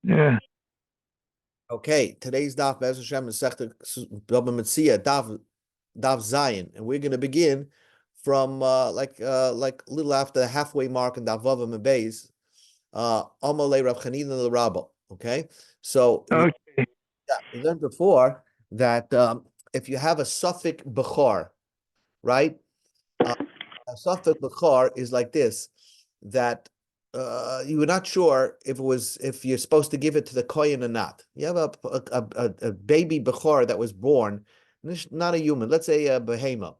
Yeah. Okay, today's daf Be'ez Hashem is Bava Metzia daf Zion, and we're going to begin from like a little after the halfway mark in daf Bava Mebeis, Amalei Rav Chanina Rabba. Okay, so Okay. we learned before that if you have a suffix bechor, right? A suffix bechor is like this, that you were not sure if you're supposed to give it to the kohen or not. You have a baby bechor that was born, not a human. Let's say a behema,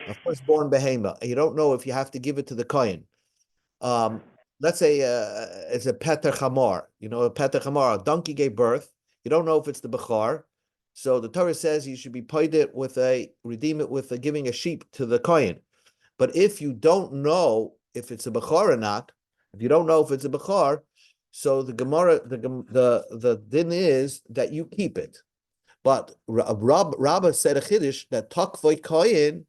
a firstborn behema. And you don't know if you have to give it to the kohen. Um, let's say it's a peter chamor. You know, a peter chamor. A donkey gave birth. You don't know if it's the bechor. So the Torah says you should be paid it redeem it with giving a sheep to the kohen. But if you don't know if it's a bechor or not, if you don't know if it's a bechor, so the Gemara, the din is that you keep it. But Rabba said a chiddush that takvoi kohen,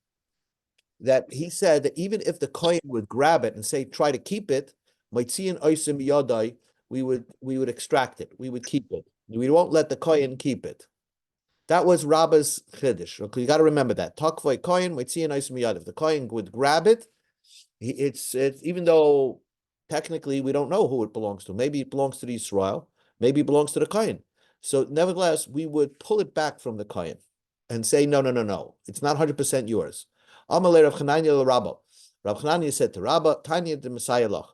that he said that even if the kohen would grab it and say try to keep it, Metzia oisim yadai, we would extract it, we would keep it. We won't let the kohen keep it. That was Rabba's chiddush. Okay, you got to remember that. Takvoi kohen, Metzia oisim yadav. If the kohen would grab it, it's even though technically we don't know who it belongs to. Maybe it belongs to the Israel. Maybe it belongs to the kohen. So nevertheless, we would pull it back from the kohen and say, no, no, no, no. It's not 100% yours. Amalei Rav Chananya Rabba. Rav Chananya said to Rabba, Tanya the Messiah lach.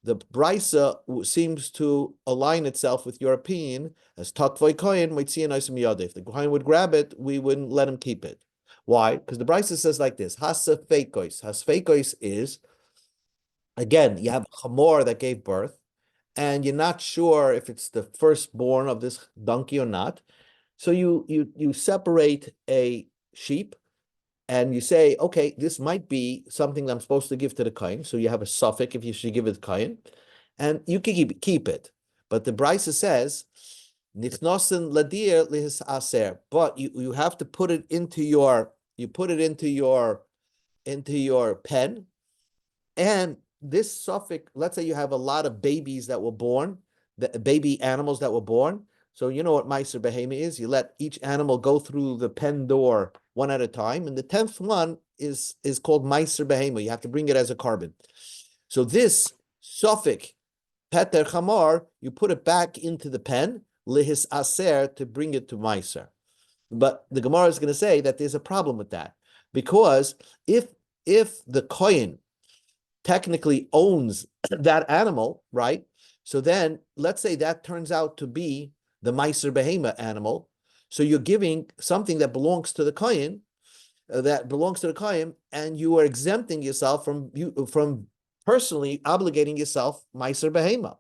The brisa seems to align itself with your opinion as takvoi kohen moitzian oisim yadeh. If the kohen would grab it, we wouldn't let him keep it. Why? Because the brisa says like this: hasafeikois. Hasafeikois is, again, you have a chamor that gave birth, and you're not sure if it's the firstborn of this donkey or not. So you separate a sheep and you say, okay, this might be something that I'm supposed to give to the kohen. So you have a suffix if you should give it to kohen, and you can keep it. But the brisa says, nichnosin ladir lihis aser. But you have to put it into your pen, and this suffix. Let's say you have a lot of babies that were born, the baby animals that were born. So you know what Meiser Behema is? You let each animal go through the pen door one at a time, and the 10th one is called Meiser Behema. You have to bring it as a carbon. So this suffix, Peter Chamar, you put it back into the pen, Lihis Aser, to bring it to Meiser. But the Gemara is going to say that there's a problem with that, because if the kohen technically owns that animal, right? So then let's say that turns out to be the Meiser Behema animal. So you're giving something that belongs to the kohen, and you are exempting yourself from personally obligating yourself Meiser Behema.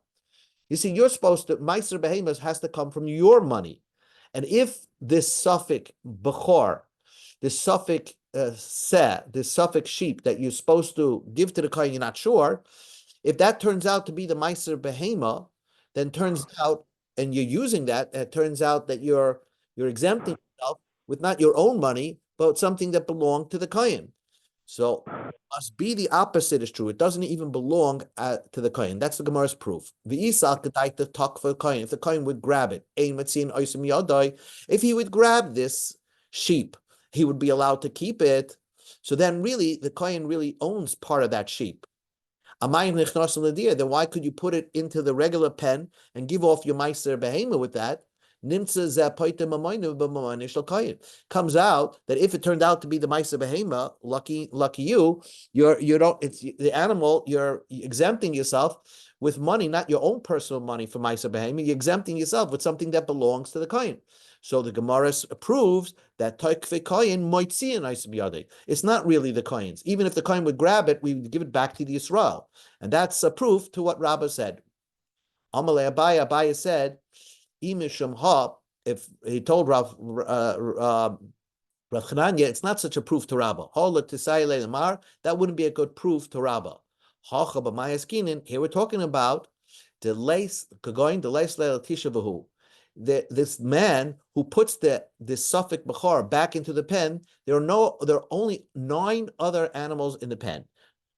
You see, you're supposed to, Meiser Behema has to come from your money. And if this suffix bechor, this suffix this suffix sheep that you're supposed to give to the kohen, you're not sure, if that turns out to be the Meiser Behema, then turns out, and you're using that, it turns out that you're exempting yourself with not your own money, but something that belonged to the kohen. So must be the opposite is true. It doesn't even belong to the kohen. That's the Gemara's proof. If the kohen would grab it, if he would grab this sheep, he would be allowed to keep it. So then really, the kohen really owns part of that sheep. Then why could you put it into the regular pen and give off your Meiser Behema with that? Comes out that if it turned out to be the Meiser Behema, lucky you, you don't, it's the animal, you're exempting yourself with money, not your own personal money for Meiser Behema, you're exempting yourself with something that belongs to the kohen. So the Gemara proves that it's not really the kohen's. Even if the kohen would grab it, we would give it back to the Israel. And that's a proof to what Rabbah said. Amalei Abaya said, if he told Rav Chananya, it's not such a proof to Rabbah. That wouldn't be a good proof to Rabbah. Here we're talking about this man who puts this suffix bechor back into the pen. There are only 9 other animals in the pen.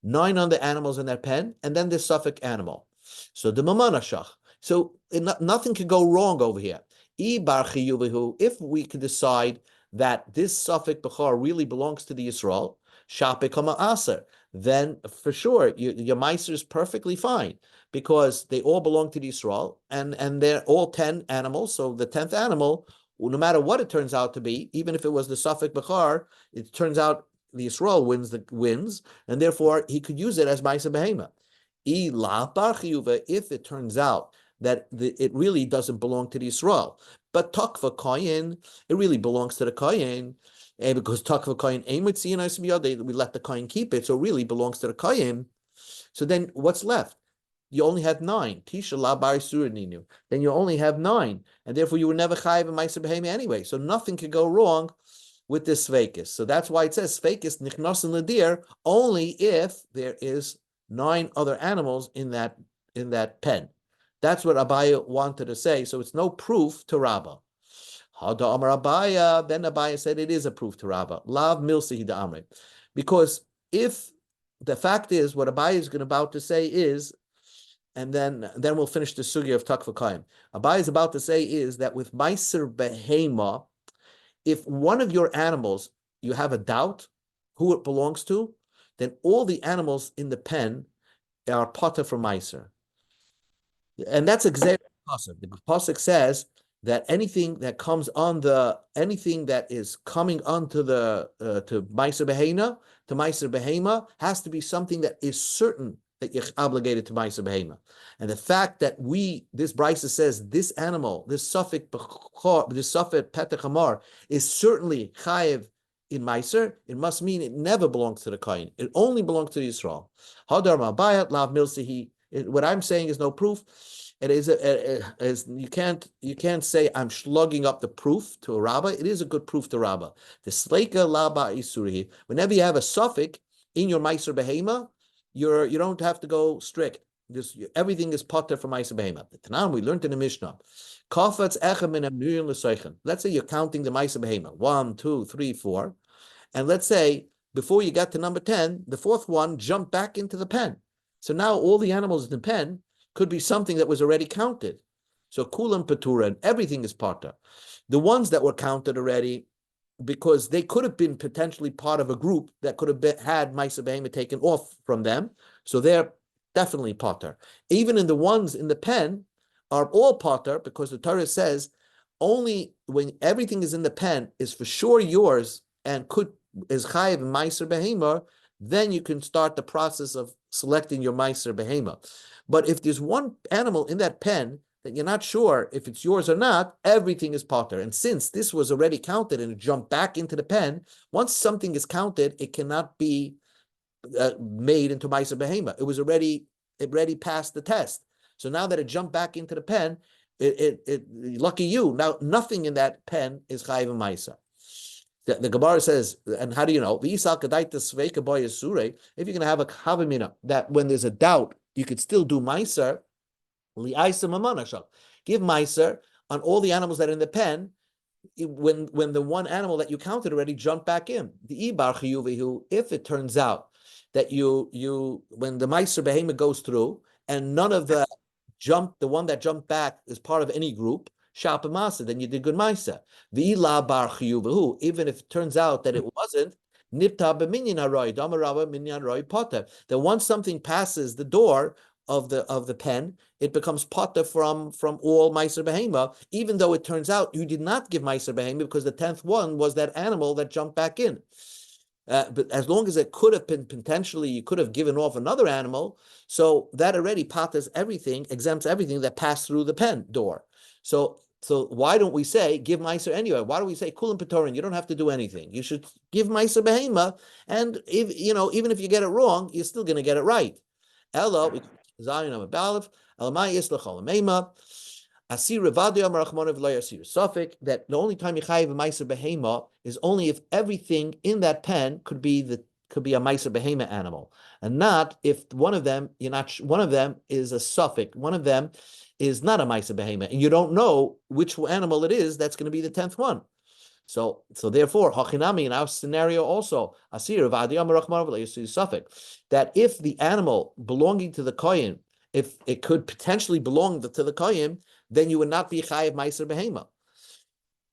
9 other animals in that pen, and then this suffix animal. So the mamanashach. So nothing could go wrong over here. If we could decide that this suffix bechor really belongs to the Yisrael, shape kama aser, then for sure your meiser is perfectly fine because they all belong to the Yisrael and they're all 10 animals. So the 10th animal, no matter what it turns out to be, even if it was the suffix bechor, it turns out the Yisrael wins, and therefore he could use it as meiser behema. If it turns out that it really doesn't belong to the Yisrael, but takva koyin, it really belongs to the koyin, and because takva koyin aim with we let the koyin keep it, so it really belongs to the koyin. So then what's left? You only have 9. Tisha la bar suraninu. Then you only have 9, and therefore you were never chayiv and ma'aser behema anyway. So nothing could go wrong with this svekis. So that's why it says svekis nichnasin ledir only if there is 9 other animals in that pen. That's what Abaya wanted to say. So it's no proof to Rabbah. Hada Amar Abaya, then Abaya said it is a proof to Rabbah. Lav milsi da amre. Because if the fact is, what Abaya is about to say is, and then we'll finish the sugya of Takva Kaim. Abaya is about to say is that with Meiser Behema, if one of your animals, you have a doubt who it belongs to, then all the animals in the pen are potter for Meiser. And that's exactly the pasuk. The pasuk says that anything that is coming onto the to Meiser Behema has to be something that is certain that you're obligated to Meiser Behema. And the fact that this Brisa says this animal, this suffix Petach Hamar is certainly chayiv in Meiser, it must mean it never belongs to the Kohen. It only belongs to the Yisrael. Hadar Mabayat Lav Milsihi. What I'm saying is no proof. It is you can't say I'm slugging up the proof to a rabbah. It is a good proof to rabbah. The sleika laba isurihi. Whenever you have a suffix in your meiser behema, you don't have to go strict. Everything is potter for meiser behema. The Tanam we learned in the Mishnah. Kafatz echem min amnuyin l'soichen. Let's say you're counting the meiser behema 1, 2, 3, 4, and let's say before you got to number 10, the fourth one jumped back into the pen. So now all the animals in the pen could be something that was already counted. So kulam patura, and everything is potter. The ones that were counted already, because they could have been potentially part of a group that could have had Ma'aser Behema taken off from them, so they're definitely potter. Even in the ones in the pen are all potter, because the Torah says only when everything is in the pen is for sure yours and is chayiv and Ma'aser Behema, then you can start the process of selecting your Ma'aser Behema. But if there's one animal in that pen that you're not sure if it's yours or not, everything is potter. And since this was already counted and it jumped back into the pen, once something is counted, it cannot be made into Ma'aser Behema. It already passed the test. So now that it jumped back into the pen, lucky you. Now nothing in that pen is chayiv and Ma'aser. The Gemara says, and how do you know? If you're going to have a kavimina, that when there's a doubt, you could still do meiser. Give meiser on all the animals that are in the pen when the one animal that you counted already jumped back in. If it turns out that when the meiser behema goes through and none of the one that jumped back is part of any group, then you did good ma'isa. Even if it turns out that it wasn't, that once something passes the door of the pen, it becomes potter from all ma'aser behema, even though it turns out you did not give ma'aser behema because the 10th one was that animal that jumped back in. But as long as it could have been potentially, you could have given off another animal, so that already potters everything, exempts everything that passed through the pen door. So why don't we say give meiser anyway? Why do we say kulim petorin? You don't have to do anything. You should give meiser behema, and even if you get it wrong, you're still going to get it right. Ella zayin amabalif elamai islachol meima asir revadu amarachmon of loyasir suffik, that the only time you chayiv a meiser behema is only if everything in that pen could be a meiser behema animal, and not if one of them is a suffix, one of them is not a ma'aser behema, and you don't know which animal it is that's going to be the 10th one. So therefore, hachinami in our scenario also, asir that if the animal belonging to the kohen if it could potentially belong to the kohen, then you would not be chayiv meiser behema.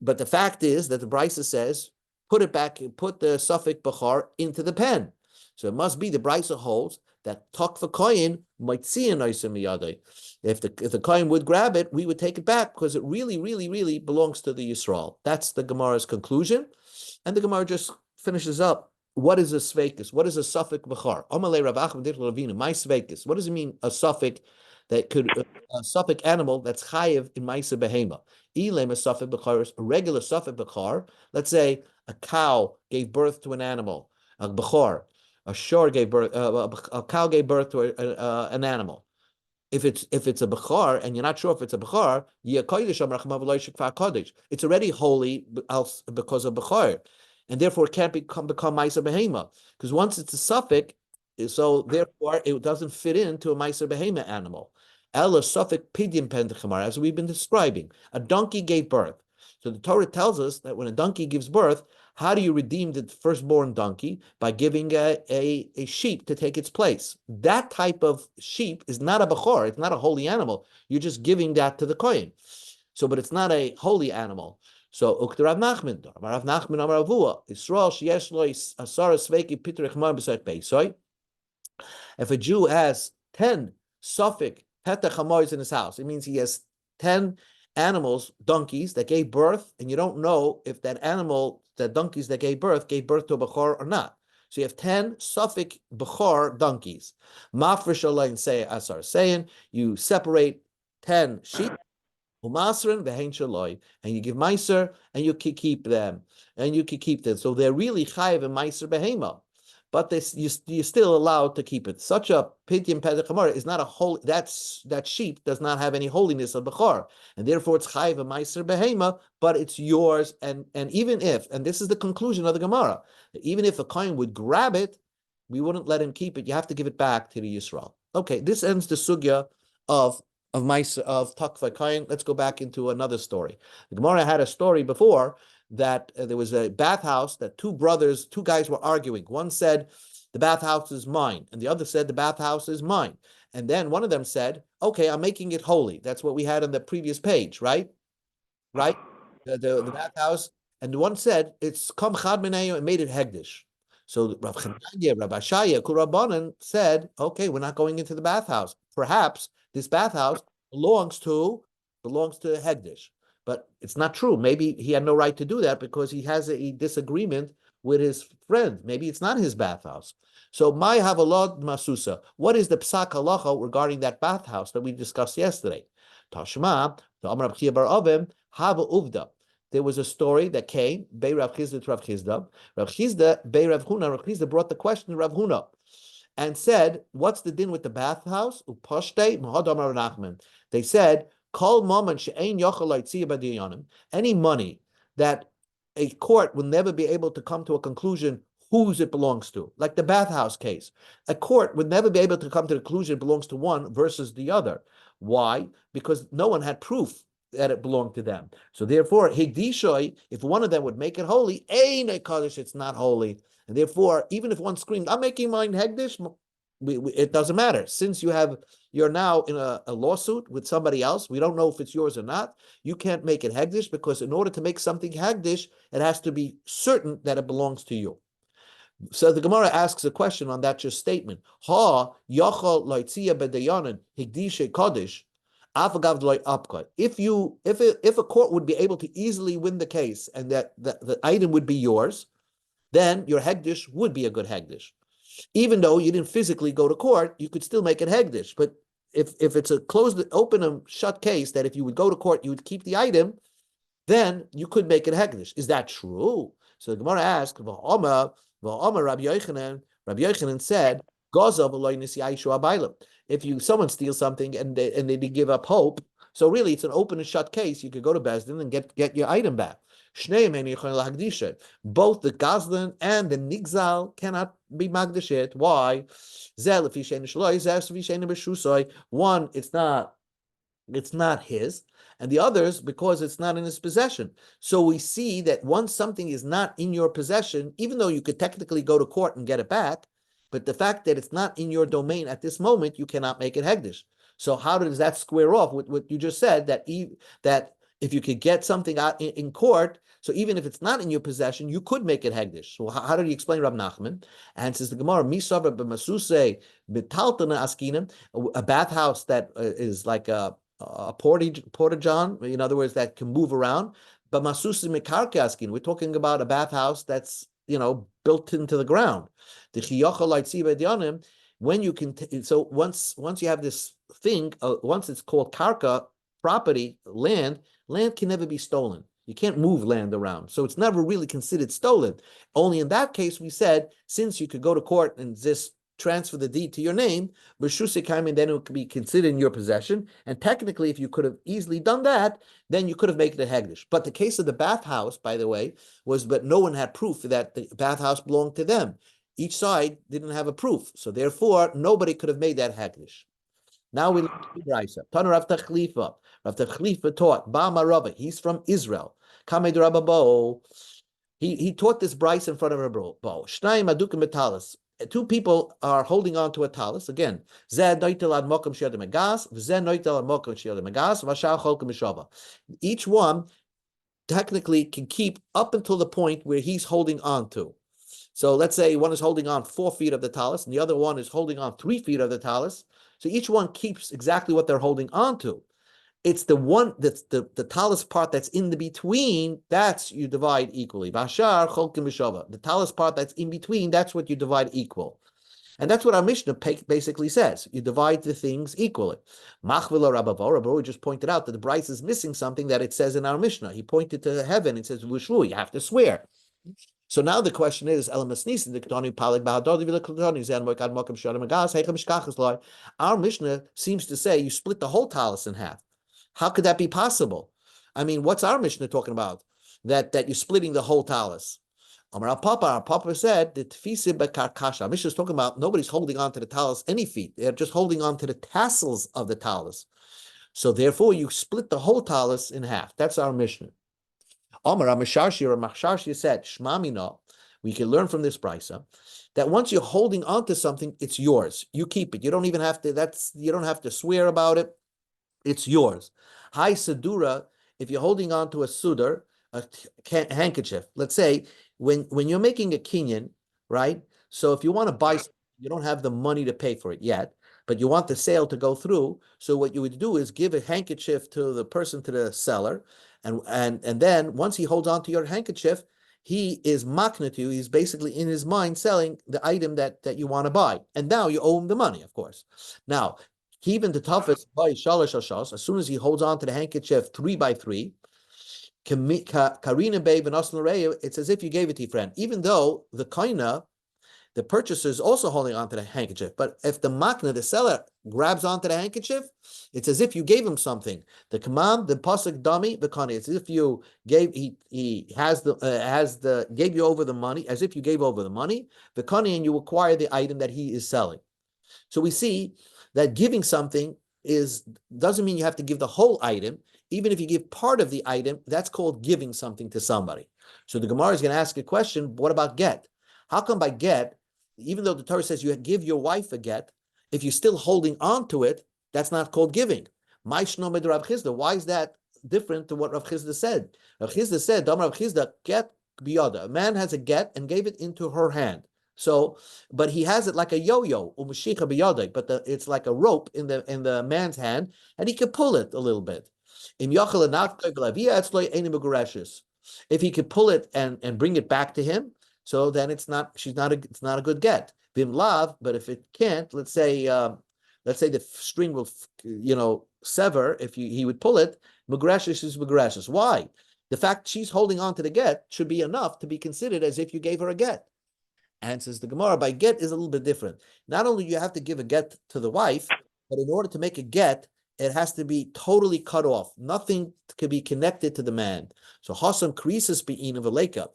But the fact is that the Brisa says, put it back, put the suffix bachar into the pen. So it must be the Brisa holds that takfa kohen might see an oisem miyadai. If the kohen would grab it, we would take it back because it really, really, really belongs to the Yisrael. That's the Gemara's conclusion, and the Gemara just finishes up. What is a sveikus? What is a suffix bachar? Amalei Rav Achim Dit Ravina. My sveikus. What does it mean? A suffix that could a suffix animal that's chayiv in ma'isa behema. Ilem a suffix bachar, a regular suffix bachar. Let's say a cow gave birth to an animal, a bachar. A shor gave birth. A cow gave birth to an animal. If it's a bachar and you're not sure if it's a bachar, it's already holy because of bachar, and therefore it can't become ma'aser behema, because once it's a suffix, so therefore it doesn't fit into a ma'aser behema animal. Ella suffix pidyon pentachamar, as we've been describing. A donkey gave birth. So the Torah tells us that when a donkey gives birth, how do you redeem the firstborn donkey? By giving a sheep to take its place. That type of sheep is not a bachor, it's not a holy animal. You're just giving that to the kohen. So, but it's not a holy animal. So, Ukter Rav Nachman, Rav Nachman Amar Avua, Yisrael sheyesh lo asara sveiki piter echmar b'sayt beisoy. If a Jew has 10 suffix petach hamois in his house, it means he has 10 animals, donkeys that gave birth, and you don't know if that animal, the donkeys that gave birth to a bachor or not. So you have 10 suffix bachor donkeys. Mafresh alain say asar, saying you separate 10 sheep, umasrin v'hein shaloi, and you give meiser, and you can keep them, So they're really chayiv and meiser behema. But you're still allowed to keep it. Such a pidyon pedichamar is not a holy. That sheep does not have any holiness of bechor, and therefore it's chayiv a meiser behema. But it's yours, and even if, and this is the conclusion of the Gemara, even if a kohen would grab it, we wouldn't let him keep it. You have to give it back to the Yisrael. Okay, this ends the sugya of takva kohen. Let's go back into another story. The Gemara had a story before that there was a bathhouse that two guys were arguing. One said, the bathhouse is mine, and the other said, the bathhouse is mine. And then one of them said, okay, I'm making it holy. That's what we had on the previous page, right? Right? The bathhouse. And the one said, it's kam chad meneyo, and made it hegdish. So Rav Chananya, Rabbi Shaya, Kurabanan said, okay, we're not going into the bathhouse. Perhaps this bathhouse belongs to hegdish. But it's not true. Maybe he had no right to do that because he has a disagreement with his friend. Maybe it's not his bathhouse. So, my havalad masusa. What is the psak halacha regarding that bathhouse that we discussed yesterday? Tashma, the Amar Rav Chia bar Avim, hava uvda. There was a story that came, Bei Rav Chizda to Rav Chizda. Rav Chizda, Bei Rav Huna. Rav Chizda brought the question to Rav Huna and said, what's the din with the bathhouse? Upashte, Mahad Amar Nachman. They said, any money that a court will never be able to come to a conclusion whose it belongs to, like the bathhouse case. A court would never be able to come to the conclusion it belongs to one versus the other. Why? Because no one had proof that it belonged to them. So therefore, higdishoy, if one of them would make it holy, it's not holy. And therefore, even if one screamed, I'm making mine hegdish, it doesn't matter. Since you're now in a lawsuit with somebody else, we don't know if it's yours or not, you can't make it hegdish, because in order to make something hegdish, it has to be certain that it belongs to you. So the Gemara asks a question on that just statement. Ha yachal loitzia b'dayanan higdishe kodesh afagav loy apka. If a court would be able to easily win the case and that the item would be yours, then your hegdish would be a good hegdish. Even though you didn't physically go to court, you could still make it hegdish. But if it's a closed, open and shut case, that if you would go to court, you would keep the item, then you could make it hegdish. Is that true? So the Gemara asked, Rabbi Yochanan said, if someone steals something and they give up hope, so really it's an open and shut case, you could go to Beis Din and get your item back. Both the Gazlan and the Nigzal cannot be magdashet. Why? One, it's not his, and the others because it's not in his possession. So we see that once something is not in your possession, even though you could technically go to court and get it back, but the fact that it's not in your domain at this moment, you cannot make it hegdish. So how does that square off with what you just said, that if you could get something out in court, so even if it's not in your possession, you could make it hegdish. So how do you explain Rab Nachman? And says the Gemara, Misavar b'masuse b'taltana askinim, a bathhouse that is like a porta-john, in other words, that can move around. But masusi mekarke askin, we're talking about a bathhouse that's built into the ground. The chiyochal laitziba dianim, when you can, so once you have this thing, once it's called karka, property, land can never be stolen. You can't move land around. So it's never really considered stolen. Only in that case, we said, since you could go to court and just transfer the deed to your name, then it could be considered in your possession. And technically, if you could have easily done that, then you could have made it a hegdish. But the case of the bathhouse, by the way, was but no one had proof that the bathhouse belonged to them. Each side didn't have a proof. So therefore, nobody could have made that hegdish. Now we look at the Brisa. Tana Rav Tachlifa. Rav Tachlifa taught Ba Marava. He's from Israel. Kamed Rababo. He taught this Brisa in front of Rabbo. Shnayim adukim betalis. Two people are holding on to a talis. Again, Zeh noitel ad mokum shiad megas, v'zeh noitel ad mokum shiad megas, v'ashar cholkem mishava. Each one technically can keep up until the point where he's holding on to. So let's say one is holding on 4 feet of the talis, and the other one is holding on 3 feet of the talis. So each one keeps exactly what they're holding on to. It's the one that's the talis part that's in the between, that's you divide equally. Bashar cholkim mishava. The talis part that's in between, that's what you divide equal. And that's what our Mishnah basically says. You divide the things equally. Machvila Rabavo just pointed out that the Bryce is missing something that it says in our Mishnah. He pointed to heaven and says, Vushvu, you have to swear. So now the question is, our Mishnah seems to say you split the whole talis in half. How could that be possible? I mean, what's our Mishnah talking about? That you're splitting the whole talis. Our Papa said that Mishnah is talking about nobody's holding on to the talis any feet. They're just holding on to the tassels of the talis. So therefore, you split the whole talis in half. That's our Mishnah. Amar Machsharshi said, Shmamina, we can learn from this brisa that once you're holding on to something, it's yours. You keep it. You don't even have to, you don't have to swear about it. It's yours. Hi Sedura, if you're holding on to a sudar, a handkerchief, let's say when you're making a kinyan, right? So if you want to buy something, you don't have the money to pay for it yet, but you want the sale to go through. So what you would do is give a handkerchief to the person, to the seller, and then once he holds on to your handkerchief, he is makna to you. He's basically in his mind selling the item that you want to buy. And now you owe him the money, of course. Now, even the toughest by shalosh ashas, as soon as he holds on to the handkerchief 3 by 3, it's as if you gave it to your friend. Even though the kaina, the purchaser, is also holding on to the handkerchief. But if the makna, the seller, grabs onto the handkerchief, it's as if you gave him something. The command, the pasuk dummy, the kani. It's as if you gave. He gave you over the money, as if you gave over the money. The kani, and you acquire the item that he is selling. So we see that giving something doesn't mean you have to give the whole item. Even if you give part of the item, that's called giving something to somebody. So the Gemara is going to ask a question: what about get? How come by get, even though the Torah says you give your wife a get, if you're still holding on to it, that's not called giving? Why is that different to what Rav Chizda said? Rav Chizda said, Rav Chizda, get biyada. A man has a get and gave it into her hand. So, but he has it like a yo-yo, but it's like a rope in the man's hand, and he can pull it a little bit. If he could pull it and bring it back to him, so then it's not a good get. Bimlav, but if it can't, let's say the string will sever if he would pull it. Megreshus is megreshus. Why? The fact she's holding on to the get should be enough to be considered as if you gave her a get. And says the Gemara, by get is a little bit different. Not only do you have to give a get to the wife, but in order to make a get, it has to be totally cut off. Nothing can be connected to the man. So Hasam krisis be'in of a.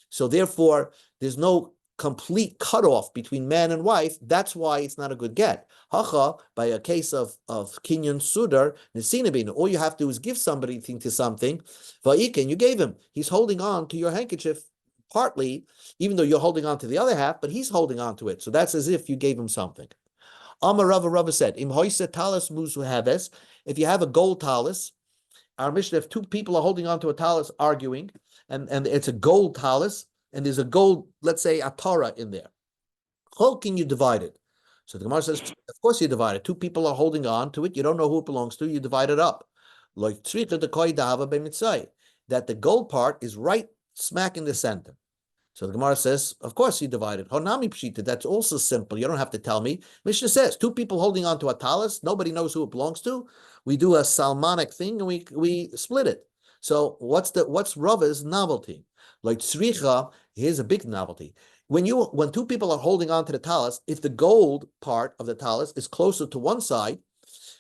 So therefore, there's no complete cutoff between man and wife. That's why it's not a good get. Hacha, by a case of kinyan sudar, nesinabin, all you have to do is give somebody to something. Va'ikin, you gave him. He's holding on to your handkerchief partly, even though you're holding on to the other half, but he's holding on to it. So that's as if you gave him something. Amar Rava said, Im hoise talis muzu haves, if you have a gold talis, our Mishnah, if two people are holding on to a talis arguing, and it's a gold talis, and there's a gold, let's say, a Torah in there. How can you divide it? So the Gemara says, of course you divide it. Two people are holding on to it. You don't know who it belongs to. You divide it up. Like that the gold part is right smack in the center. So the Gemara says, of course you divide it. Honami pshita, that's also simple. You don't have to tell me. Mishnah says, two people holding on to a talis, nobody knows who it belongs to. We do a salmonic thing and we split it. So what's Rava's novelty? Like tzricha, here's a big novelty. When two people are holding on to the talis, if the gold part of the talis is closer to one side,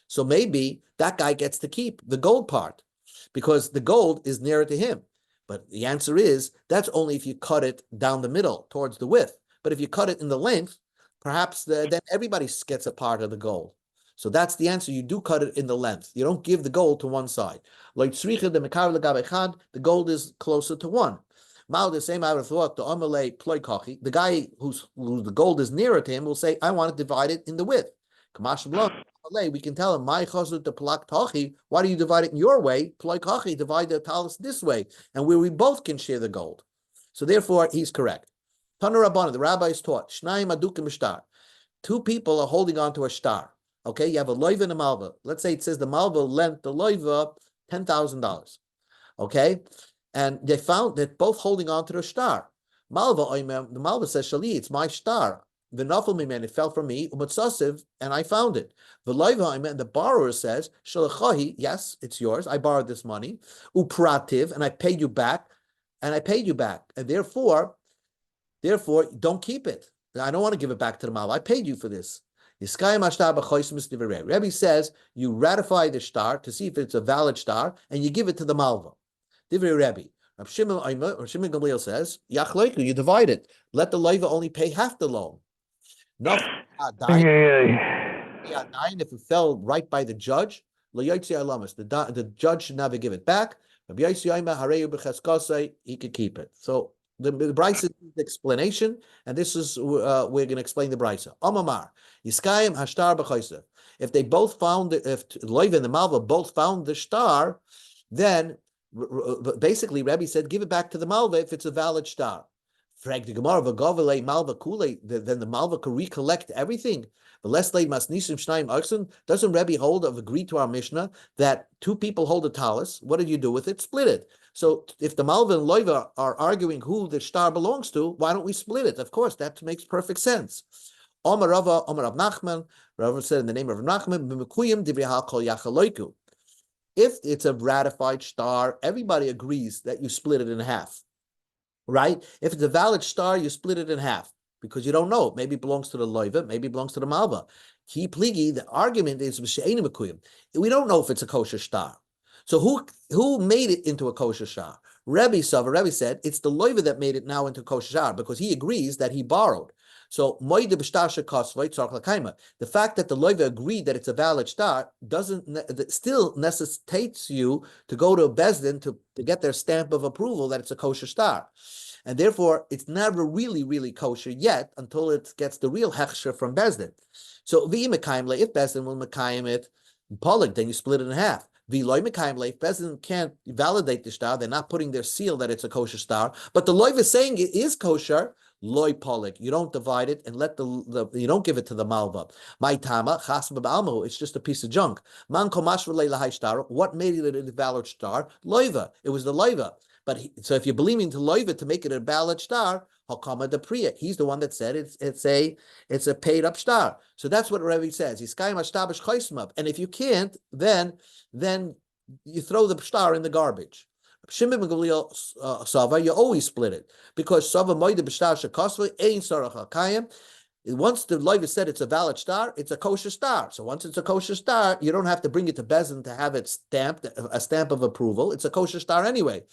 so maybe that guy gets to keep the gold part because the gold is nearer to him. But the answer is that's only if you cut it down the middle towards the width. But if you cut it in the length, perhaps then everybody gets a part of the gold. So that's the answer. You do cut it in the length. You don't give the gold to one side. Like tzricha the mekar legabe echad, the gold is closer to one. Mal the same I would have thought the amalei ploy kachi, the guy who the gold is nearer to him will say, I want to divide it in the width. Kamash b'lo. We can tell him, my chazut the plak tachi, why do you divide it in your way? Ploy kachi, divide the talis this way, and where we both can share the gold. So therefore, he's correct. Tanu Rabbana, the rabbis taught, Shnayim adukim shtar. Two people are holding on to a star. Okay, you have a loiva and a malva. Let's say it says the malva lent the loiva $10,000. Okay, and they found that both holding on to the star. Malva, the malva says, Shali, it's my star. The nafal mimen, it fell from me, and I found it. The loiva, the borrower says, Shalachahi, yes, it's yours. I borrowed this money. Uprativ, and I paid you back, and therefore, don't keep it. I don't want to give it back to the malva. I paid you for this. Rebbe says you ratify the star to see if it's a valid star, and you give it to the malva. Divrei Rebbe. Rav Shimon Gamliel says, Yachleiku, you divide it. Let the loiva only pay half the loan. If it fell right by the judge, the judge should never give it back. He could keep it. So the Brisa is the explanation, and this is we're going to explain the Brisa. Amamar Yiskayim Hashtar b'Chaysev. If they both found if Loiva and the Malva both found the star, then basically Rebbe said give it back to the Malva if it's a valid star. Frag the Gemara v'Govele Malva Kule, then the Malva can recollect everything. Doesn't Rebbe agree to our Mishnah that two people hold a talis? What did you do with it? Split it. So if the Malva and Loiva are arguing who the star belongs to, why don't we split it? Of course, that makes perfect sense. Omar Rav Nachman, Rav said in the name of Rav Nachman, if it's a ratified star, everybody agrees that you split it in half. Right? If it's a valid star, you split it in half because you don't know. Maybe it belongs to the loiva, maybe it belongs to the malva. Ki pligi, the argument is we don't know if it's a kosher star. So who made it into a kosher star? Rebbe said it's the loiva that made it now into a kosher star because he agrees that he borrowed. So the fact that the loiva agreed that it's a valid star still necessitates you to go to a bezdin to get their stamp of approval that it's a kosher star. And therefore, it's never really kosher yet until it gets the real hechsher from bezdin. So if bezdin will mekayim it, polig, then you split it in half. If bezdin can't validate the star, they're not putting their seal that it's a kosher star, but the loiva is saying it is kosher, loy polik. You don't divide it and let you don't give it to the malva. My tama chas b'almahu. It's just a piece of junk. Man komash v'lei lahai star. What made it a valid star? Loiva. It was the loiva. But so if you're believing to loiva to make it a valid star, hakama de priya. He's the one that said it's a paid up star. So that's what Rebbe says. And if you can't, then you throw the star in the garbage. Shimon Gamliel Sava, you always split it because Sava Moide B'Shtar Shekosva Ein Sarach HaKayim. Once the loiva said it's a valid star, it's a kosher star. So once it's a kosher star, you don't have to bring it to Bezin to have it stamped, a stamp of approval. It's a kosher star anyway.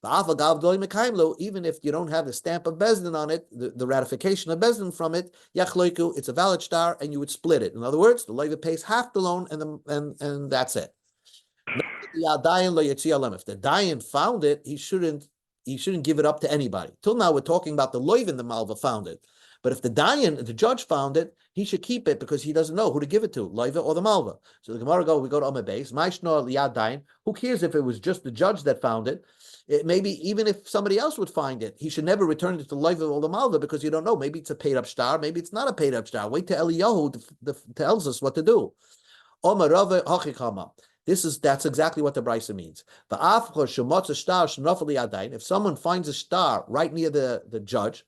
Even if you don't have the stamp of Bezdin on it, the ratification of Bezdin from it, Yachloiku, it's a valid star, and you would split it. In other words, the loiva pays half the loan, and that's it. If the dayan found it, he shouldn't give it up to anybody. Till now, we're talking about the loiv and the malva found it. But if the judge found it, he should keep it because he doesn't know who to give it to, Loiva or the Malva. So the Gemara we go to Amar Beis, Maishnor Liyad Dayan. Who cares if it was just the judge that found it? Maybe even if somebody else would find it, he should never return it to Loiva or the Malva because you don't know. Maybe it's a paid up star, maybe it's not a paid up star. Wait till Eliyahu tells us what to do. Omar Rava Hachikama. That's exactly what the Brisa means. If someone finds a star right near the judge,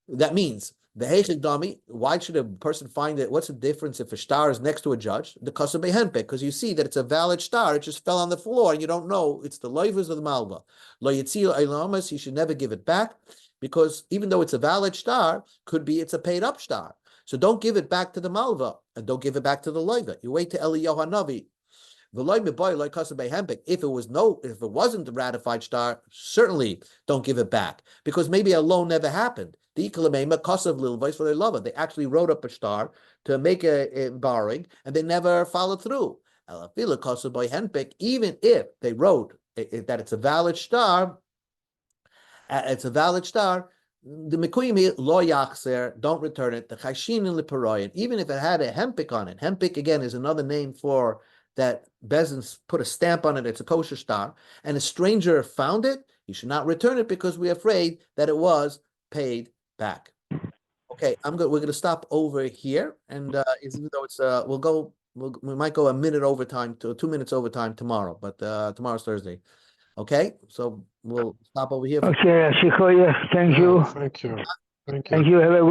that means why should a person find it? What's the difference if a star is next to a judge? The kasab behenpek, because you see that it's a valid star. It just fell on the floor, and you don't know it's the loivas or the malva. Lo yitzil eilamas. You should never give it back because even though it's a valid star, could be it's a paid up star. So don't give it back to the malva and don't give it back to the loiva. You wait to Eliyahu Hanavi. If it wasn't the ratified star, certainly don't give it back because maybe a loan never happened. They actually wrote up a star to make a borrowing and they never followed through. Even if they wrote that it's a valid star, the mekuyim lo yachzer, don't return it. The chayshin in liparoyin, even if it had a hempik on it. Hempik again is another name for that Bezin put a stamp on it. It's a kosher star, and a stranger found it. You should not return it because we're afraid that it was paid back. Okay, we're going to stop over here, and even though it's we might go a minute overtime to 2 minutes overtime tomorrow, but tomorrow's Thursday. Okay, so we'll stop over here. Okay, Ashikoya, thank you. Thank you. Thank you. Have a good night.